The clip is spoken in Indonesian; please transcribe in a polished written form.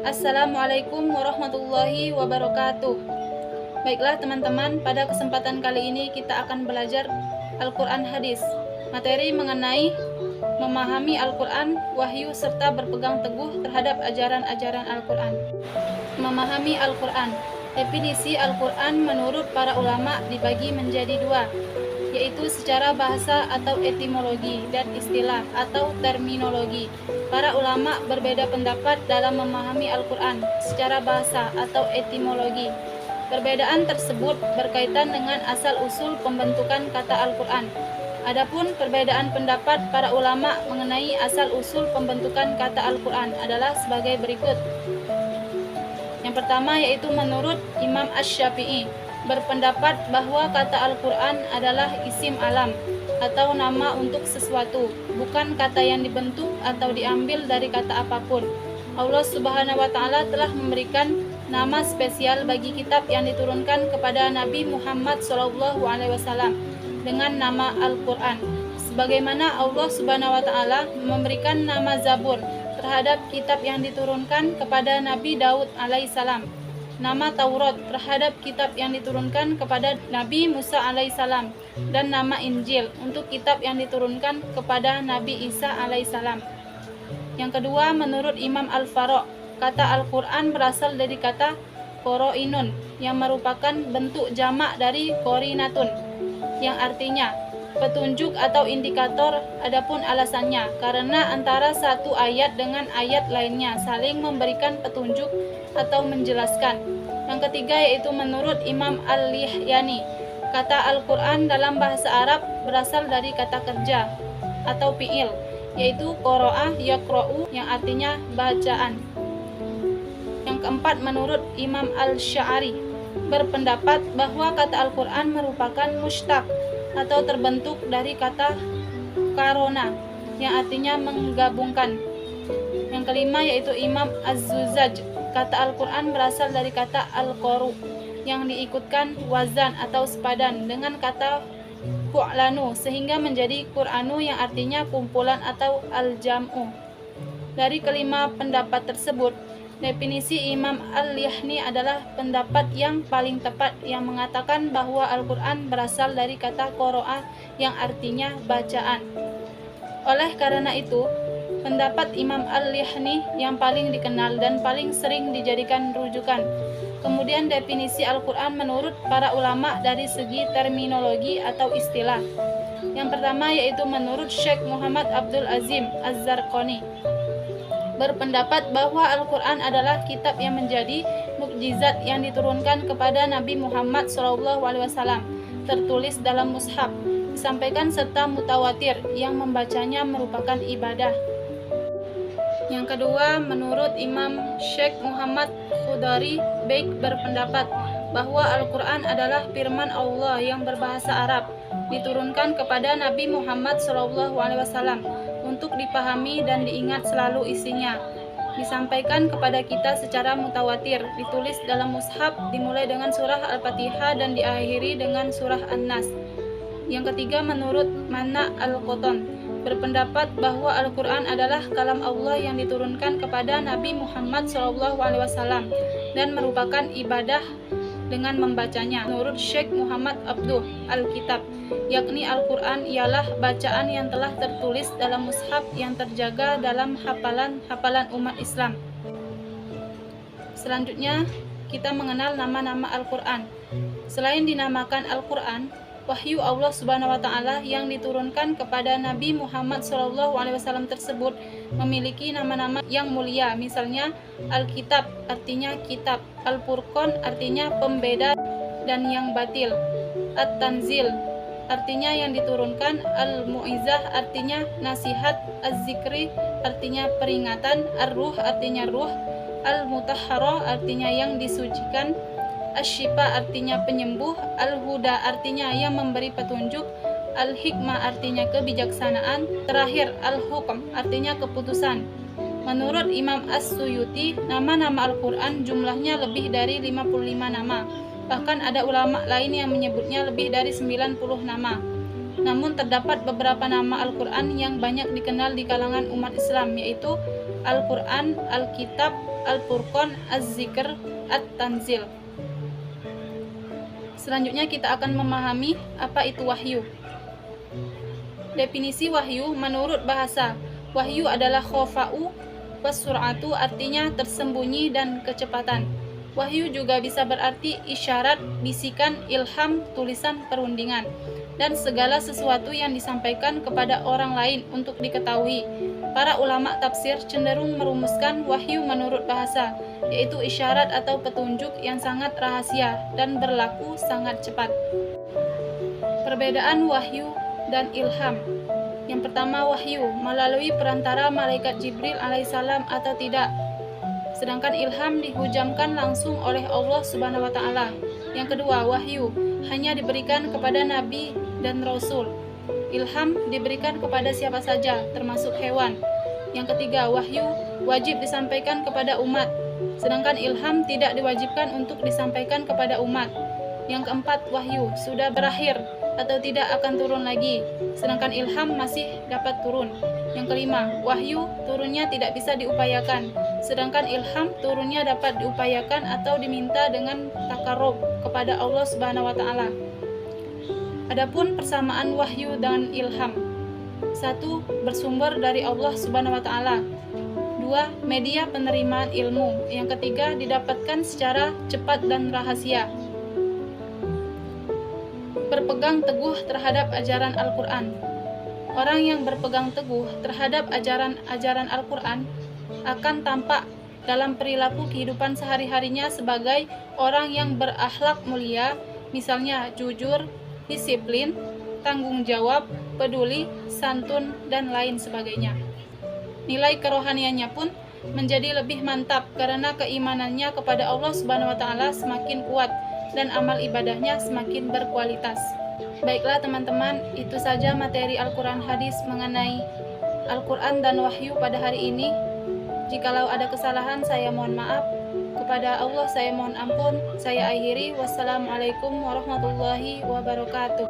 Assalamualaikum warahmatullahi wabarakatuh. Baiklah teman-teman, pada kesempatan kali ini kita akan belajar Al-Quran Hadis. Materi mengenai memahami Al-Quran, wahyu, serta berpegang teguh terhadap ajaran-ajaran Al-Quran. Memahami Al-Quran. Definisi Al-Quran menurut para ulama dibagi menjadi dua, yaitu secara bahasa atau etimologi dan istilah atau terminologi. Para ulama berbeda pendapat dalam memahami Al-Quran secara bahasa atau etimologi. Perbedaan tersebut berkaitan dengan asal-usul pembentukan kata Al-Quran. Adapun perbedaan pendapat para ulama mengenai asal-usul pembentukan kata Al-Quran adalah sebagai berikut. Yang pertama yaitu menurut Imam Asy-Syafi'i, berpendapat bahwa kata Al-Quran adalah isim alam atau nama untuk sesuatu, bukan kata yang dibentuk atau diambil dari kata apapun. Allah Subhanahu wa Ta'ala telah memberikan nama spesial bagi kitab yang diturunkan kepada Nabi Muhammad SAW dengan nama Al-Quran, sebagaimana Allah Subhanahu wa Ta'ala memberikan nama Zabur terhadap kitab yang diturunkan kepada Nabi Daud alaihissalam, nama Taurat terhadap kitab yang diturunkan kepada Nabi Musa alaihissalam, dan nama Injil untuk kitab yang diturunkan kepada Nabi Isa alaihissalam. Yang kedua, menurut Imam Al-Faro', kata Al-Quran berasal dari kata qoro'inun yang merupakan bentuk jamak dari qorinatun, yang artinya petunjuk atau indikator. Adapun alasannya, karena antara satu ayat dengan ayat lainnya saling memberikan petunjuk atau menjelaskan. Yang ketiga yaitu menurut Imam Al-Lihyani, kata Al-Quran dalam bahasa Arab berasal dari kata kerja atau fi'il, yaitu qoro'ah yaqro'u yang artinya bacaan. Yang keempat menurut Imam Al-Sya'ari, berpendapat bahwa kata Al-Quran merupakan mushtaq atau terbentuk dari kata karona yang artinya menggabungkan. Yang kelima yaitu Imam Az-Zujaj, kata Al-Quran berasal dari kata al-qoru yang diikutkan wazan atau sepadan dengan kata fu'lanu sehingga menjadi Qur'anu yang artinya kumpulan atau al-jam'u. Dari kelima pendapat tersebut, definisi Imam Al-Lihyani adalah pendapat yang paling tepat, yang mengatakan bahwa Al-Quran berasal dari kata qoro'ah yang artinya bacaan. Oleh karena itu, pendapat Imam Al-Lihyani yang paling dikenal dan paling sering dijadikan rujukan. Kemudian definisi Al-Quran menurut para ulama dari segi terminologi atau istilah. Yang pertama yaitu menurut Syekh Muhammad Abdul Azim Az-Zarqani, berpendapat bahwa Al-Quran adalah kitab yang menjadi mukjizat yang diturunkan kepada Nabi Muhammad SAW, tertulis dalam mushaf, disampaikan serta mutawatir, yang membacanya merupakan ibadah. Yang kedua, menurut Imam Syekh Muhammad Khudari Baik berpendapat bahwa Al-Quran adalah firman Allah yang berbahasa Arab, diturunkan kepada Nabi Muhammad SAW untuk dipahami dan diingat selalu isinya, disampaikan kepada kita secara mutawatir, ditulis dalam mushaf, dimulai dengan surah Al-Fatihah dan diakhiri dengan surah An-Nas. Yang ketiga menurut Mana Al-Qotton, berpendapat bahwa Al-Quran adalah kalam Allah yang diturunkan kepada Nabi Muhammad SAW dan merupakan ibadah dengan membacanya. Menurut Syekh Muhammad Abduh Al-Kitab, yakni Al-Quran ialah bacaan yang telah tertulis dalam mushaf yang terjaga dalam hafalan umat Islam. Selanjutnya, kita mengenal nama-nama Al-Quran. Selain dinamakan Al-Quran, wahyu Allah Subhanahu wa Ta'ala yang diturunkan kepada Nabi Muhammad SAW tersebut memiliki nama-nama yang mulia. Misalnya Al-Kitab artinya kitab, Al-Furqan artinya pembeda dan yang batil, At-Tanzil artinya yang diturunkan, Al-Mu'izah artinya nasihat, Az-Zikri artinya peringatan, Ar-Ruh artinya ruh, Al-Mutahhara artinya yang disucikan, Asy-Syifa artinya penyembuh, Al-Huda artinya yang memberi petunjuk, Al-Hikmah artinya kebijaksanaan, terakhir Al-Hukm artinya keputusan. Menurut Imam As-Suyuti, nama-nama Al-Quran jumlahnya lebih dari 55 nama. Bahkan ada ulama lain yang menyebutnya lebih dari 90 nama. Namun terdapat beberapa nama Al-Quran yang banyak dikenal di kalangan umat Islam, yaitu Al-Quran, Al-Kitab, Al-Furqan, Az-Zikr, At-Tanzil. Selanjutnya kita akan memahami apa itu wahyu. Definisi wahyu menurut bahasa. Wahyu adalah khofa'u was-sur'atu, artinya tersembunyi dan kecepatan. Wahyu juga bisa berarti isyarat, bisikan, ilham, tulisan, perundingan, dan segala sesuatu yang disampaikan kepada orang lain untuk diketahui. Para ulama tafsir cenderung merumuskan wahyu menurut bahasa, yaitu isyarat atau petunjuk yang sangat rahasia dan berlaku sangat cepat. Perbedaan wahyu dan ilham. Yang pertama, wahyu melalui perantara malaikat Jibril alaihissalam atau tidak. Sedangkan ilham dihujamkan langsung oleh Allah Subhanahu wa taala. Yang kedua, wahyu hanya diberikan kepada nabi dan rasul. Ilham diberikan kepada siapa saja, termasuk hewan. Yang ketiga, wahyu wajib disampaikan kepada umat, sedangkan ilham tidak diwajibkan untuk disampaikan kepada umat. Yang keempat, wahyu sudah berakhir atau tidak akan turun lagi, sedangkan ilham masih dapat turun. Yang kelima, wahyu turunnya tidak bisa diupayakan, sedangkan ilham turunnya dapat diupayakan atau diminta dengan takarrub kepada Allah Subhanahu wa taala. Adapun persamaan wahyu dan ilham. 1. Bersumber dari Allah Subhanahu wa taala. 2. Media penerimaan ilmu. Yang ketiga, didapatkan secara cepat dan rahasia. Berpegang teguh terhadap ajaran Al-Quran. Orang yang berpegang teguh terhadap ajaran Al-Quran akan tampak dalam perilaku kehidupan sehari-harinya sebagai orang yang berakhlak mulia, misalnya jujur, disiplin, tanggung jawab, peduli, santun, dan lain sebagainya. Nilai kerohaniannya pun menjadi lebih mantap karena keimanannya kepada Allah Subhanahu wa taala semakin kuat dan amal ibadahnya semakin berkualitas. Baiklah teman-teman, itu saja materi Al-Quran hadis mengenai Al-Quran dan wahyu pada hari ini. Jikalau ada kesalahan, saya mohon maaf. Kepada Allah saya mohon ampun. Saya akhiri. Wassalamualaikum warahmatullahi wabarakatuh.